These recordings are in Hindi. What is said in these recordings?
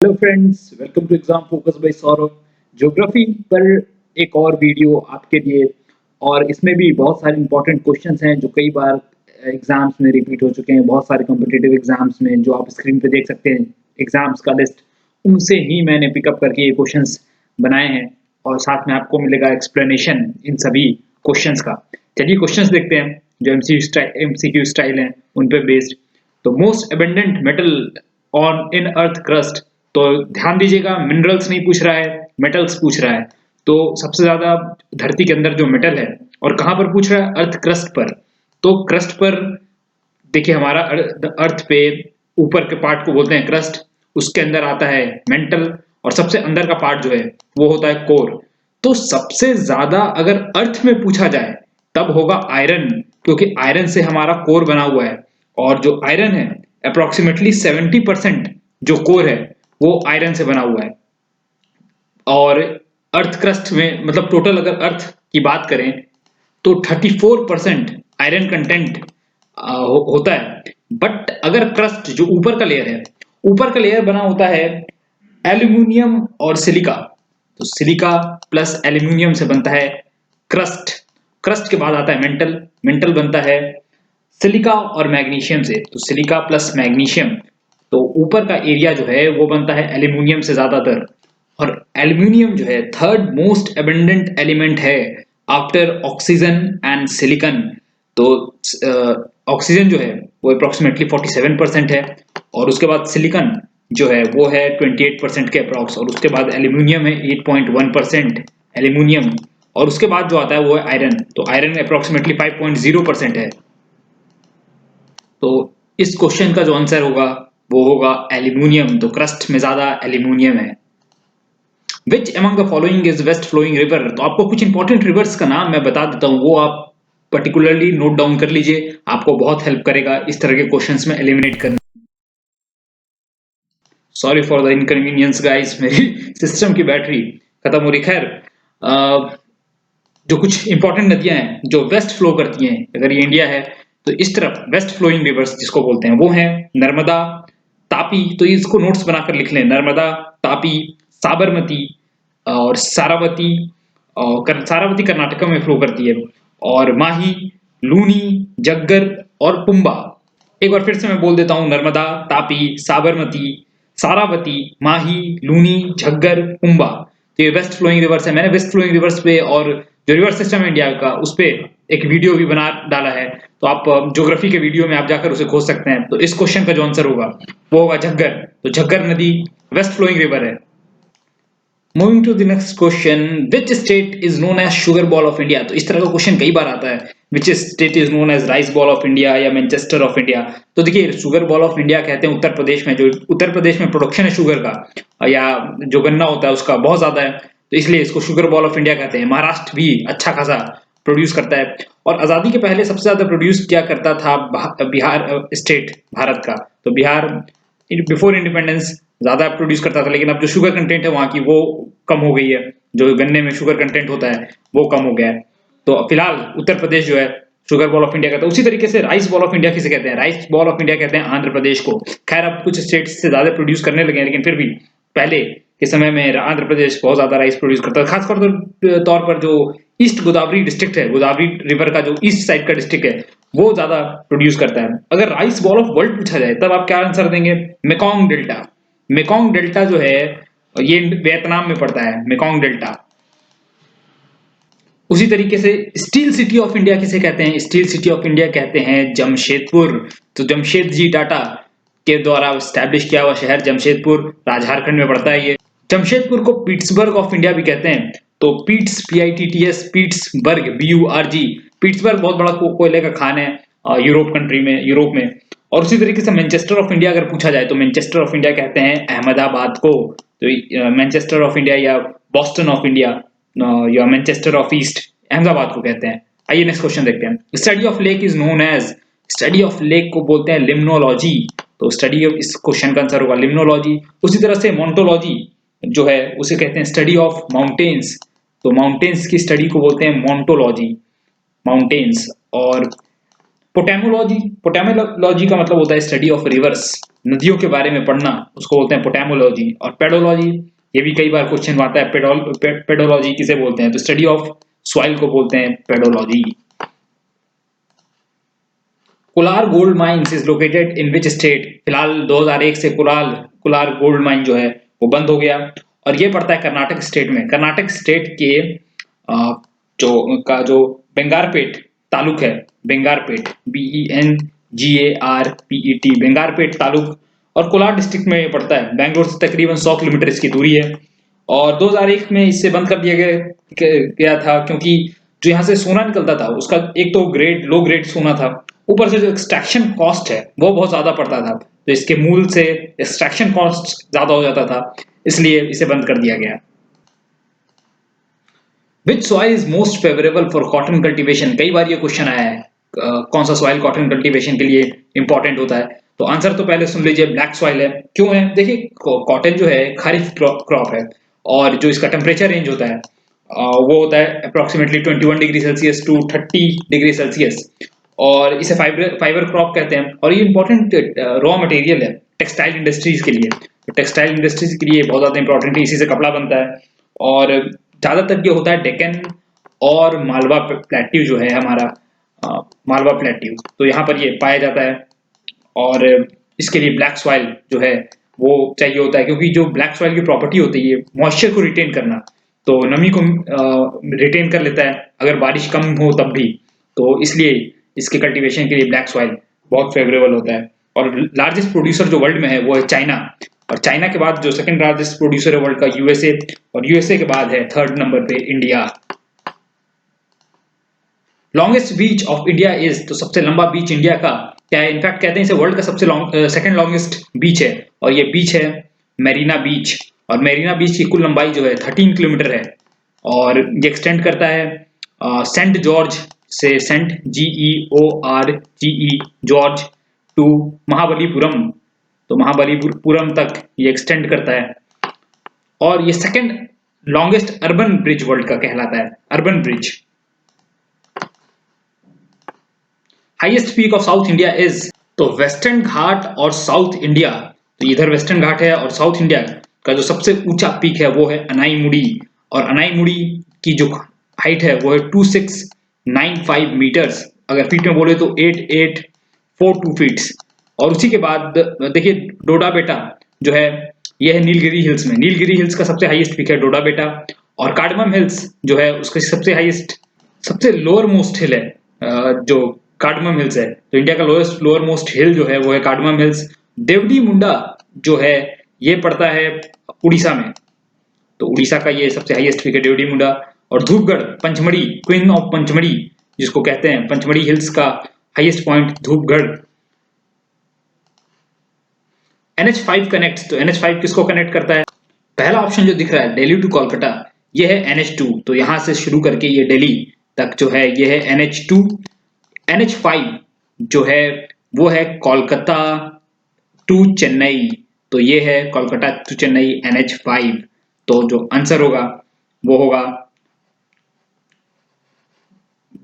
Hello friends, welcome to exam focus by Saurabh. Geography पर एक और वीडियो आपके लिए। और इसमें भी बहुत सारे इंपॉर्टेंट क्वेश्चंस हैं जो कई बार एग्जाम्स में रिपीट हो चुके हैं। बहुत सारे कॉम्पिटिटिव एग्जाम्स में जो आप स्क्रीन पे देख सकते हैं एग्जाम्स का लिस्ट, उनसे ही मैंने पिकअप करके ये क्वेश्चंस बनाए हैं। और साथ में आपको मिलेगा एक्सप्लेनेशन इन सभी क्वेश्चंस का। चलिए क्वेश्चंस देखते हैं जो एमसीक्यू स्टाइल हैं उन पे बेस्ड। तो most abundant metal on in earth crust, तो ध्यान दीजिएगा, मिनरल्स नहीं पूछ रहा है, मेटल्स पूछ रहा है। तो सबसे ज्यादा धरती के अंदर जो मेटल है और कहां पर पूछ रहा है, अर्थ क्रस्ट पर। तो क्रस्ट पर देखिए, हमारा अर्थ पे ऊपर के पार्ट को बोलते हैं क्रस्ट, उसके अंदर आता है मेंटल, और सबसे अंदर का पार्ट जो है वो होता है कोर। तो सबसे ज्यादा अगर अर्थ में पूछा जाए तब होगा आयरन, क्योंकि आयरन से हमारा कोर बना हुआ है। और जो आयरन है अप्रोक्सीमेटली 70% जो कोर है वो आयरन से बना हुआ है। और अर्थ क्रस्ट में मतलब टोटल अगर अर्थ की बात करें तो 34% आयरन कंटेंट होता है। बट अगर क्रस्ट जो ऊपर का लेयर है, ऊपर का लेयर बना होता है एल्यूमिनियम और सिलिका। तो सिलिका प्लस एल्यूमिनियम से बनता है क्रस्ट। क्रस्ट के बाद आता है मेंटल, मेंटल बनता है सिलिका और मैग्नीशियम से। तो सिलिका प्लस मैग्नीशियम, तो ऊपर का एरिया जो है वो बनता है एल्यूमिनियम से ज्यादातर। और एल्यूमिनियम जो है थर्ड मोस्ट एबंडेंट एलिमेंट है आफ्टर ऑक्सीजन एंड सिलिकन। तो ऑक्सीजन जो है वो अप्रोक्सीमेटली 47% है, और उसके बाद सिलिकन जो है वो है 28% के अप्रॉक्स, और उसके बाद एल्यूमिनियम है 8.1% एल्यूमिनियम, और उसके बाद जो आता है वो है आयरन। तो आयरन अप्रोक्सीमेटली 5.0% है। तो इस क्वेश्चन का जो आंसर होगा वो होगा एल्यूमिनियम। तो क्रस्ट में ज्यादा एल्यूमिनियम है। Which among the following is west flowing river? तो आपको कुछ इंपॉर्टेंट रिवर्स का नाम मैं बता देता हूँ, वो आप पर्टिकुलरली नोट डाउन कर लीजिए, आपको बहुत हेल्प करेगा इस तरह के क्वेश्चंस में एलिमिनेट करने। Sorry for the inconvenience guys, मेरी सिस्टम की बैटरी खत्म हो रही। खैर, जो कुछ इंपॉर्टेंट नदियां हैं जो वेस्ट फ्लो करती हैं, अगर ये इंडिया है तो इस तरफ वेस्ट फ्लोइंग रिवर्स जिसको बोलते हैं वो है नर्मदा, तापी। तो इसको नोट्स बनाकर लिख लें, नर्मदा, तापी, साबरमती और सारावती। और सारावती कर्नाटका में फ्लो करती है। और माही, लूनी, जग्गर और पुंबा। एक बार फिर से मैं बोल देता हूं, नर्मदा, तापी, साबरमती, सारावती, माही, लूनी, झग्गर, पुंबा। तो ये वेस्ट फ्लोइंग रिवर्स है। मैंने वेस्ट फ्लोइंग रिवर्स पे और जो रिवर सिस्टम है इंडिया का उस पे एक वीडियो भी बना डाला है, तो आप ज्योग्राफी के वीडियो में आप जाकर उसे खोज सकते हैं। तो इस क्वेश्चन का जो आंसर होगा वो होगा झग्गर। तो झग्गर नदी वेस्ट फ्लोइंग रिवर है। Moving to the next question, which state is known as sugar bowl of India? तो इस तरह का क्वेश्चन कई बार आता है, which state is known as rice bowl of India या मैनचेस्टर ऑफ इंडिया। तो देखिए, शुगर बॉल ऑफ इंडिया कहते हैं उत्तर प्रदेश में, जो उत्तर प्रदेश में प्रोडक्शन है शुगर का या जो गन्ना होता है उसका बहुत ज्यादा है, तो इसलिए इसको शुगर बॉल ऑफ इंडिया कहते हैं। महाराष्ट्र भी अच्छा खासा प्रोड्यूस करता है। और आजादी के पहले सबसे ज्यादा प्रोड्यूस क्या करता था बिहार स्टेट, भारत का। तो बिहार बिफोर इंडिपेंडेंस ज्यादा प्रोड्यूस करता था, लेकिन अब जो शुगर कंटेंट है वहां की वो कम हो गई है। जो गन्ने में शुगर कंटेंट होता है वो कम हो गया है। तो फिलहाल उत्तर प्रदेश जो है शुगर बॉल ऑफ इंडिया कहता है। उसी तरीके से राइस बॉल ऑफ इंडिया किसे कहते हैं? राइस बॉल ऑफ इंडिया कहते हैं आंध्र प्रदेश को। खैर, अब कुछ स्टेट से ज्यादा प्रोड्यूस करने लगे हैं, लेकिन फिर भी पहले के समय में आंध्र प्रदेश बहुत ज्यादा राइस प्रोड्यूस करता है। खासकर तौर पर जो ईस्ट गोदावरी डिस्ट्रिक्ट है, गोदावरी रिवर का जो ईस्ट साइड का डिस्ट्रिक्ट है, वो ज्यादा प्रोड्यूस करता है। अगर राइस बॉल ऑफ वर्ल्ड पूछा जाए तब आप क्या आंसर देंगे? Mekong delta. मेकॉन्ग डेल्टा जो है ये वियतनाम में पड़ता है, मेकॉन्ग डेल्टा। उसी तरीके से स्टील सिटी ऑफ इंडिया किसे कहते हैं? स्टील सिटी ऑफ इंडिया कहते हैं जमशेदपुर। तो जमशेदजी टाटा के द्वारा स्टैब्लिश किया हुआ शहर जमशेदपुर झारखंड में पड़ता है। ये जमशेदपुर को पीट्सबर्ग ऑफ इंडिया भी कहते हैं। तो Pitt's, PITTS, Pittsburgh, BURG। Pittsburgh बहुत बड़ा कोयले का खान है यूरोप कंट्री में, यूरोप में। और उसी तरीके से मैनचेस्टर ऑफ इंडिया अगर पूछा जाए तो मैनचेस्टर ऑफ इंडिया कहते हैं अहमदाबाद को। तो मैनचेस्टर ऑफ इंडिया या बॉस्टन ऑफ इंडिया या मैनचेस्टर ऑफ ईस्ट अहमदाबाद को कहते हैं। आइए नेक्स्ट क्वेश्चन देखते हैं। Study of lake is known as, study of lake को बोलते हैं लिम्नोलॉजी। तो स्टडी ऑफ, इस क्वेश्चन का आंसर होगा लिम्नोलॉजी। उसी तरह से मोन्टोलॉजी जो है उसे कहते हैं स्टडी ऑफ माउंटेन्स। तो माउंटेन्स की स्टडी को बोलते हैं मोन्टोलॉजी, माउंटेन्स। और पोटेमोलॉजी, पोटेमोलॉजी का मतलब होता है स्टडी ऑफ रिवर्स। नदियों के बारे में पढ़ना उसको बोलते हैं पोटेमोलॉजी। और पेडोलॉजी, ये भी कई बार क्वेश्चन आता है, पेडोलॉजी किसे बोलते हैं, तो स्टडी ऑफ सॉइल को बोलते हैं pedology. Kolar gold mines is located in which state, फिलहाल 2001 से कोलार गोल्ड माइन जो है वो बंद हो गया और ये पड़ता है कर्नाटक स्टेट में। कर्नाटक स्टेट के जो बेंगारपेट तालुक है, बेंगारपेट BENGARPET, बेंगारपेट तालुक और कोलार डिस्ट्रिक्ट में पड़ता है। बैंगलोर से तकरीबन 100 किलोमीटर इसकी दूरी है और 2001 में इसे बंद कर दिया गया था क्योंकि जो यहाँ से सोना निकलता था उसका एक तो लो ग्रेड सोना था, ऊपर से जो एक्सट्रैक्शन कॉस्ट है वो बहुत ज्यादा पड़ता था, तो इसके मूल से एक्सट्रैक्शन कॉस्ट ज्यादा हो जाता था, इसलिए इसे बंद कर दिया गया। विच soil is most favourable for cotton cultivation, कई बार ये क्वेश्चन आया है कौन सा सॉइल कॉटन कल्टीवेशन के लिए इंपॉर्टेंट होता है, तो आंसर तो पहले सुन लीजिए, ब्लैक सॉइल है। क्यों है, देखिए कॉटन जो है खरीफ क्रॉप है और जो इसका टेम्परेचर रेंज होता है वो होता है approximately 21 degree Celsius to 30 degree Celsius और इसे फाइबर क्रॉप कहते हैं और ये इंपॉर्टेंट रॉ मटेरियल है टेक्सटाइल इंडस्ट्रीज के लिए, तो टेक्सटाइल इंडस्ट्रीज के लिए बहुत ज्यादा इंपॉर्टेंट है, इसी से कपड़ा बनता है और ज्यादातर ये होता है डेक्कन और मालवा प्लेट्यू जो है हमारा मालवा प्लेट्यू, तो यहाँ पर ये पाया जाता है और इसके लिए ब्लैक सॉइल जो है वो चाहिए होता है क्योंकि जो ब्लैक सॉइल की प्रॉपर्टी होती है मॉइस्चर को रिटेन करना, तो नमी को रिटेन कर लेता है अगर बारिश कम हो तब भी, तो इसलिए इसके कल्टीवेशन के लिए ब्लैक सॉइल बहुत फेवरेबल होता है। और लार्जेस्ट प्रोड्यूसर जो वर्ल्ड में है वो है चाइना, और चाइना के बाद जो सेकंड लार्जेस्ट प्रोड्यूसर है वर्ल्ड का यूएसए, और यूएसए के बाद है थर्ड नंबर पे India. Longest beach of India is, तो सबसे लंबा बीच इंडिया का क्या है, इनफैक्ट कहते हैं इसे वर्ल्ड का सबसे सेकंड लॉन्गेस्ट बीच है और ये बीच है मेरीना बीच, और मेरीना बीच की कुल लंबाई जो है 13 किलोमीटर है और ये एक्सटेंड करता है सेंट जॉर्ज से, saint GEORGE George to Mahabalipuram, तो महाबलीपुरम तक ये एक्सटेंड करता है और ये second longest urban bridge world का कहलाता है, urban bridge. Highest peak of South India is, तो वेस्टर्न घाट और साउथ इंडिया, तो इधर वेस्टर्न घाट है और साउथ इंडिया का जो सबसे ऊंचा पीक है वो है अनाईमुड़ी, और अनाईमुड़ी की जो हाइट है वो है 2695 मीटर्स, अगर फीट में बोले तो 8842 फीट्स। और उसी के बाद देखिए डोडा बेटा जो है ये है नीलगिरी हिल्स में, नीलगिरी हिल्स का सबसे हाईएस्ट पीक है डोडा बेटा, और कार्डमम हिल्स जो है उसका सबसे हाईएस्ट सबसे लोअर मोस्ट हिल है जो कार्डमम हिल्स है, तो इंडिया का लोअर मोस्ट हिल जो है वो है कार्डमम हिल्स। देवडी मुंडा जो है ये पड़ता है उड़ीसा में, तो उड़ीसा का ये सबसे हाईएस्ट पीक है देवडी मुंडा। और धूपगढ़ पंचमढ़ी, क्वीन ऑफ पंचमढ़ी जिसको कहते हैं, पंचमढ़ी हिल्स का highest point Dhupgarh. NH5 connect, तो NH5 किसको कनेक्ट करता है, पहला ऑप्शन जो दिख रहा है दिल्ली टू कोलकाता ये है NH2, तो यहां से शुरू करके ये दिल्ली तक जो है ये है NH2। NH5 जो है वो है कोलकाता टू चेन्नई, तो ये है कोलकाता टू चेन्नई NH5, तो जो आंसर होगा वो होगा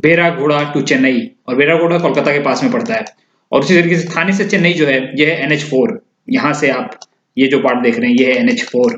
बेरागोड़ा टू चेन्नई, और बेरागोड़ा कोलकाता के पास में पड़ता है। और उसी तरीके से थाने से चेन्नई जो है ये है NH4, यहां से आप ये जो पार्ट देख रहे हैं ये है NH4।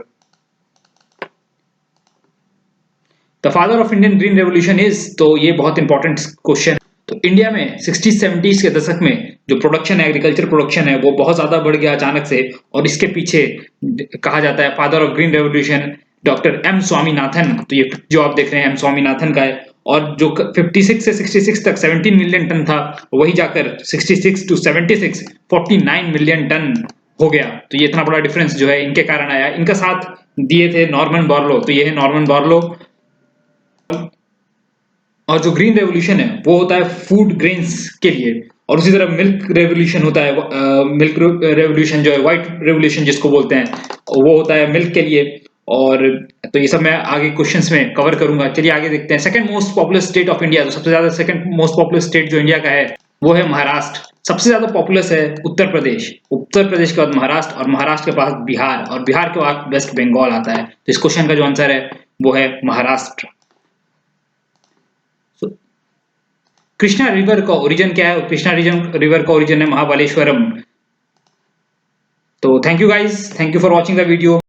The father of Indian green revolution is, तो ये बहुत इंपॉर्टेंट क्वेश्चन, तो इंडिया में 60-70s के दशक में जो प्रोडक्शन है, एग्रीकल्चर प्रोडक्शन है वो बहुत ज्यादा बढ़ गया अचानक से, और इसके पीछे कहा जाता है father of green revolution doctor M Swaminathan, तो ये जो आप देख रहे हैं M स्वामीनाथन का है, और जो 56 से 66 तक 17 मिलियन टन था वही जाकर 66 टू 76 49 मिलियन टन हो गया, तो ये इतना बड़ा डिफरेंस जो है इनके कारण आया। इनका साथ दिए थे नॉर्मन बोरलो, तो ये है नॉर्मन बोरलो। और जो ग्रीन रेवोल्यूशन है वो होता है फूड ग्रेन्स के लिए, और उसी तरह मिल्क रेवोल्यूशन होता है, मिल्क रेवोल्यूशन जो है व्हाइट रेवोल्यूशन जिसको बोलते हैं वो होता है मिल्क के लिए। और तो ये सब मैं आगे क्वेश्चंस में कवर करूंगा। चलिए आगे देखते हैं, second most populous state of India, तो सबसे ज्यादा सेकंड मोस्ट पॉपुलस स्टेट जो इंडिया का है वो है महाराष्ट्र, सबसे ज्यादा पॉपुलस है उत्तर प्रदेश, उत्तर प्रदेश के बाद महाराष्ट्र, और महाराष्ट्र के पास बिहार, और बिहार के बाद वेस्ट बंगाल आता है, तो इस क्वेश्चन का जो आंसर है वो है महाराष्ट्र। कृष्णा रिवर का ओरिजिन क्या है, कृष्णा रिवर का ओरिजिन है महाबलेश्वरम, तो thank you guys, thank you for watching the video.